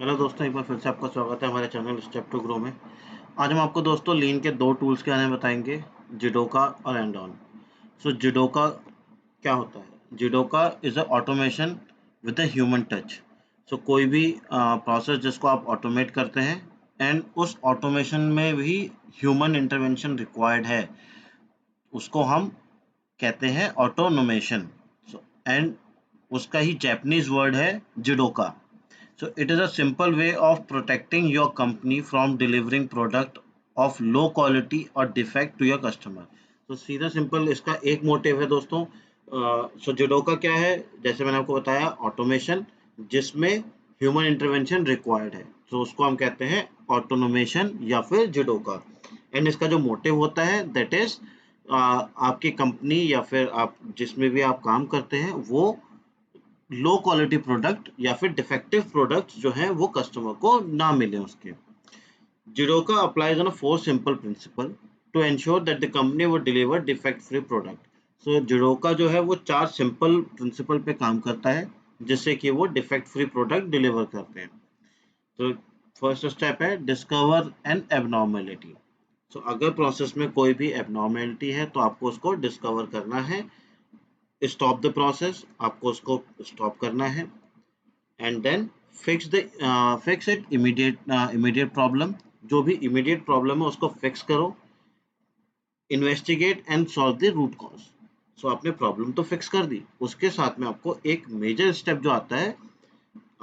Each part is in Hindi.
हेलो दोस्तों, एक बार फिर से आपका स्वागत है हमारे चैनल स्टेप टू ग्रो में। आज हम आपको दोस्तों लीन के दो टूल्स के बारे में बताएंगे, जिडोका और एंडॉन। सो जिडोका क्या होता है? Jidoka is a automation with a human touch. So कोई भी प्रोसेस जिसको आप ऑटोमेट करते हैं एंड उस ऑटोमेशन में भी ह्यूमन इंटरवेंशन रिक्वायर्ड है, उसको हम कहते हैं ऑटोनोमेशन। एंड उसका ही जैपनीज वर्ड है जिडोका। So it is a simple way of protecting your company from delivering product of low quality or defect to your customer. तो सीधा सिंपल इसका एक मोटिव है दोस्तों। सो जिडोका क्या है? जैसे मैंने आपको बताया, ऑटोमेशन जिसमें ह्यूमन इंटरवेंशन रिक्वायर्ड है, तो उसको हम कहते हैं ऑटोनोमेशन या फिर जिडोका। एंड इसका जो मोटिव होता है दैट इज आपकी कंपनी या फिर आप जिसमें भी आप काम करते हैं वो लो क्वालिटी प्रोडक्ट या फिर डिफेक्टिव प्रोडक्ट्स जो है वो कस्टमर को ना मिले उसके। Jidoka applies on a four simple principle to ensure that the company वो deliver defect free product. So jidoka जो है वो चार सिंपल प्रिंसिपल पे काम करता है जिससे कि वो डिफेक्ट फ्री प्रोडक्ट डिलीवर करते हैं। तो फर्स्ट स्टेप है डिस्कवर एन एबनॉर्मेलिटी। सो अगर प्रोसेस में कोई भी एबनॉर्मेलिटी है तो आपको उसको डिस्कवर करना है। स्टॉप द प्रोसेस, आपको उसको स्टॉप करना है। And then fix it immediate problem. जो भी इमीडिएट प्रॉब्लम है उसको फिक्स करो। Investigate and solve the root cause. So आपने प्रॉब्लम तो फिक्स कर दी, उसके साथ में आपको एक मेजर स्टेप जो आता है,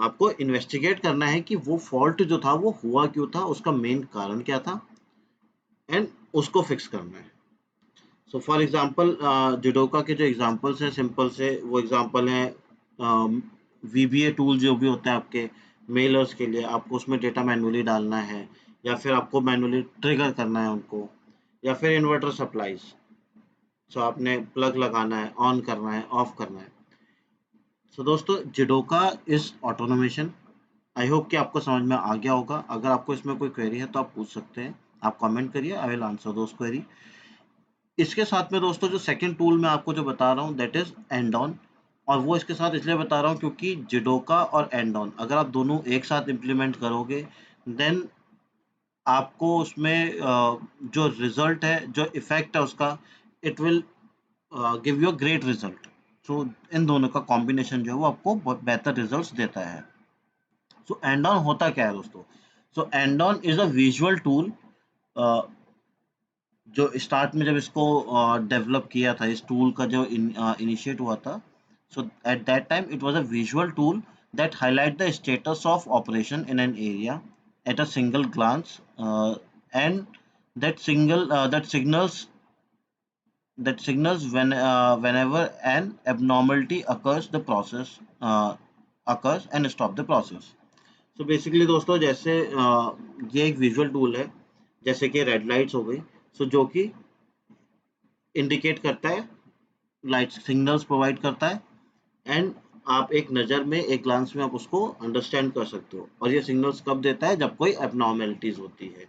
आपको इन्वेस्टिगेट करना है कि वो फॉल्ट जो था वो हुआ क्यों था, उसका मेन कारण क्या था, एंड उसको फिक्स करना है। सो फॉर एग्जांपल जिडोका के जो एग्जांपल्स हैं सिंपल से, वो एग्जांपल हैं वीबीए टूल जो भी होते हैं आपके मेलर्स के लिए, आपको उसमें डेटा मैन्युअली डालना है या फिर आपको मैन्युअली ट्रिगर करना है उनको, या फिर इन्वर्टर सप्लाईज। सो आपने प्लग लगाना है, ऑन करना है, ऑफ करना है। सो दोस्तों जिडोका इज ऑटोनोमेशन। आई होप कि आपको समझ में आ गया होगा। अगर आपको इसमें कोई क्वेरी है तो आप पूछ सकते हैं, आप कमेंट करिए, I will answer those query. इसके साथ में दोस्तों जो सेकंड टूल मैं आपको जो बता रहा हूँ दैट इज एंडॉन। और वो इसके साथ इसलिए बता रहा हूँ क्योंकि जिडोका और एंडॉन अगर आप दोनों एक साथ इम्प्लीमेंट करोगे देन आपको उसमें जो रिजल्ट है, जो इफेक्ट है उसका, it will give you a great result. So इन दोनों का कॉम्बिनेशन जो है वो आपको बहुत बेहतर रिजल्ट्स देता है। सो एंडॉन होता क्या है दोस्तों? सो एंडॉन इज अ विजुअल टूल। जो स्टार्ट में जब इसको डेवलप किया था, इस टूल का जो इनिशिएट हुआ था, so at that time it was a visual tool that highlight the status of operation in an area at a single glance, and that signals whenever an abnormality occurs the process occurs and stop the process. So basically दोस्तों जैसे ये एक विजुअल टूल है, जैसे कि रेड लाइट्स हो गई, सो जो कि इंडिकेट करता है, लाइट सिग्नल्स प्रोवाइड करता है, एंड आप एक नज़र में, एक ग्लांस में आप उसको अंडरस्टैंड कर सकते हो। और ये सिग्नल्स कब देता है? जब कोई एबनॉर्मेलिटीज होती है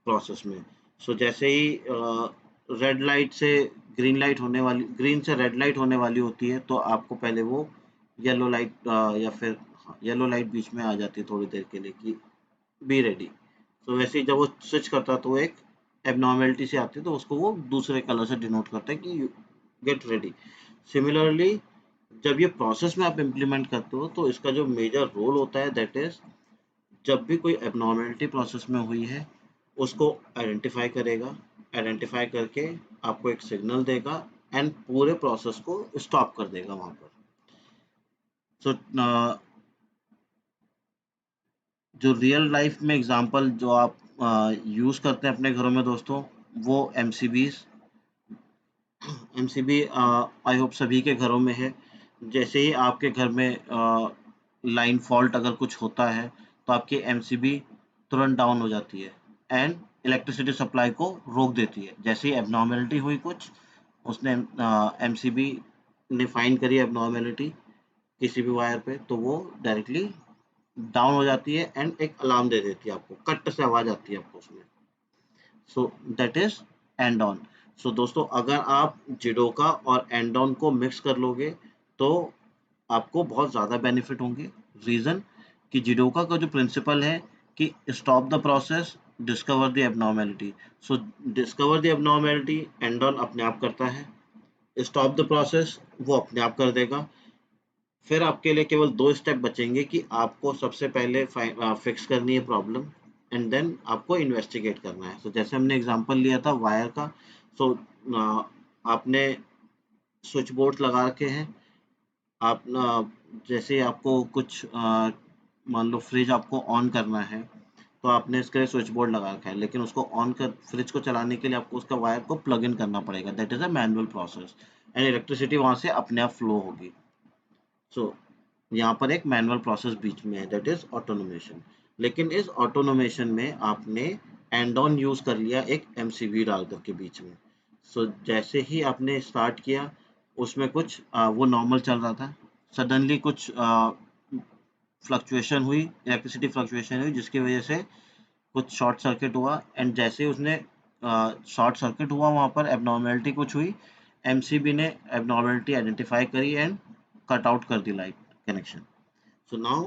प्रोसेस में। सो जैसे ही रेड लाइट से ग्रीन लाइट होने वाली, ग्रीन से रेड लाइट होने वाली होती है तो आपको पहले वो येलो लाइट या फिर येलो लाइट बीच में आ जाती है थोड़ी देर के लिए कि बी रेडी। तो वैसे ही जब वो स्विच करता है तो एक एबनॉर्मेलिटी से आती है तो उसको वो दूसरे कलर से डिनोट करता है कि गेट रेडी। सिमिलरली जब ये प्रोसेस में आप इम्प्लीमेंट करते हो तो इसका जो मेजर रोल होता है दैट इज, जब भी कोई एबनॉर्मेलिटी प्रोसेस में हुई है उसको आइडेंटिफाई करेगा, आइडेंटिफाई करके आपको एक सिग्नल देगा एंड पूरे प्रोसेस को स्टॉप कर देगा वहां पर। सो जो रियल लाइफ में एग्जांपल जो आप यूज़ करते हैं अपने घरों में दोस्तों, वो एमसीबीज। एमसीबी आई होप सभी के घरों में है। जैसे ही आपके घर में लाइन फॉल्ट अगर कुछ होता है तो आपकी एमसीबी तुरंत डाउन हो जाती है एंड इलेक्ट्रिसिटी सप्लाई को रोक देती है। जैसे ही एबनॉर्मेलिटी हुई कुछ, उसने एमसीबी ने फाइंड करी एबनॉर्मेलिटी किसी भी वायर पे, तो वो डायरेक्टली डाउन हो जाती है एंड एक अलार्म दे देती है, आपको कट से आवाज आती है आपको उसमें। So that is and on. So दोस्तों अगर आप जिडोका और एंड ऑन को मिक्स कर लोगे तो आपको बहुत ज़्यादा बेनिफिट होंगे। रीज़न, कि जिडोका का जो प्रिंसिपल है कि stop the process, discover the abnormality. So discover the abnormality and on अपने आप करता है, स्टॉप द प्रोसेस वो अपने आप कर देगा। फिर आपके लिए केवल 2 स्टेप बचेंगे कि आपको सबसे पहले फिक्स करनी है प्रॉब्लम एंड देन आपको इन्वेस्टिगेट करना है। सो जैसे हमने एग्जांपल लिया था वायर का, सो आपने स्विच बोर्ड लगा रखे हैं, आप जैसे आपको कुछ मान लो फ्रिज आपको ऑन करना है, तो आपने इसके लिए स्विच बोर्ड लगा रखा है, लेकिन उसको ऑन कर फ्रिज को चलाने के लिए आपको उसका वायर को प्लग इन करना पड़ेगा। That is a manual process and electricity वहां से अपने आप फ्लो होगी। सो यहाँ पर एक मैनुअल प्रोसेस बीच में है, दैट इज ऑटोनोमेशन। लेकिन इस ऑटोनोमेशन में आपने एंड ऑन यूज कर लिया एक एमसीबी डाल करके बीच में। सो जैसे ही आपने स्टार्ट किया, उसमें कुछ वो नॉर्मल चल रहा था, सडनली कुछ फ्लक्चुएशन हुई, इलेक्ट्रिसिटी फ्लक्चुएशन हुई, जिसकी वजह से कुछ शॉर्ट सर्किट हुआ एंड जैसे उसने शॉर्ट सर्किट हुआ वहाँ पर एबनॉर्मेलिटी कुछ हुई, एमसीबी ने एबनॉर्मेलिटी आइडेंटिफाई करी एंड कट आउट कर दी light connection. So now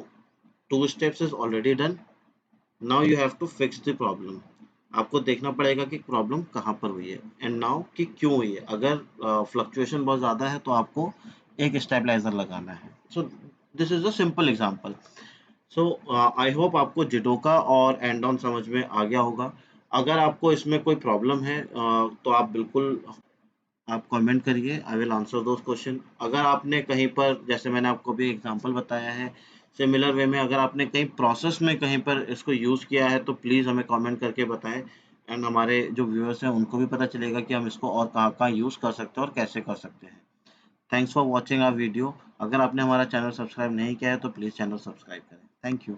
2 steps is already done. Now you have to fix the problem. आपको देखना पड़ेगा कि प्रॉब्लम कहाँ पर हुई है एंड नाउ कि क्यों हुई है। अगर फ्लक्चुएशन बहुत ज़्यादा है तो आपको एक स्टेबलाइजर लगाना है। So this is a simple example. So I hope आपको जिडोका और एंड ऑन समझ में आ गया होगा। अगर आपको इसमें कोई प्रॉब्लम है तो आप बिल्कुल आप कमेंट करिए, I will answer those question. अगर आपने कहीं पर, जैसे मैंने आपको भी एग्जांपल बताया है, सिमिलर वे में अगर आपने कहीं प्रोसेस में कहीं पर इसको यूज़ किया है तो प्लीज़ हमें कमेंट करके बताएं एंड हमारे जो व्यूअर्स हैं उनको भी पता चलेगा कि हम इसको और कहाँ-कहाँ यूज़ कर सकते हैं और कैसे कर सकते हैं। Thanks for watching our video. अगर आपने हमारा चैनल सब्सक्राइब नहीं किया है तो प्लीज़ चैनल सब्सक्राइब करें। Thank you.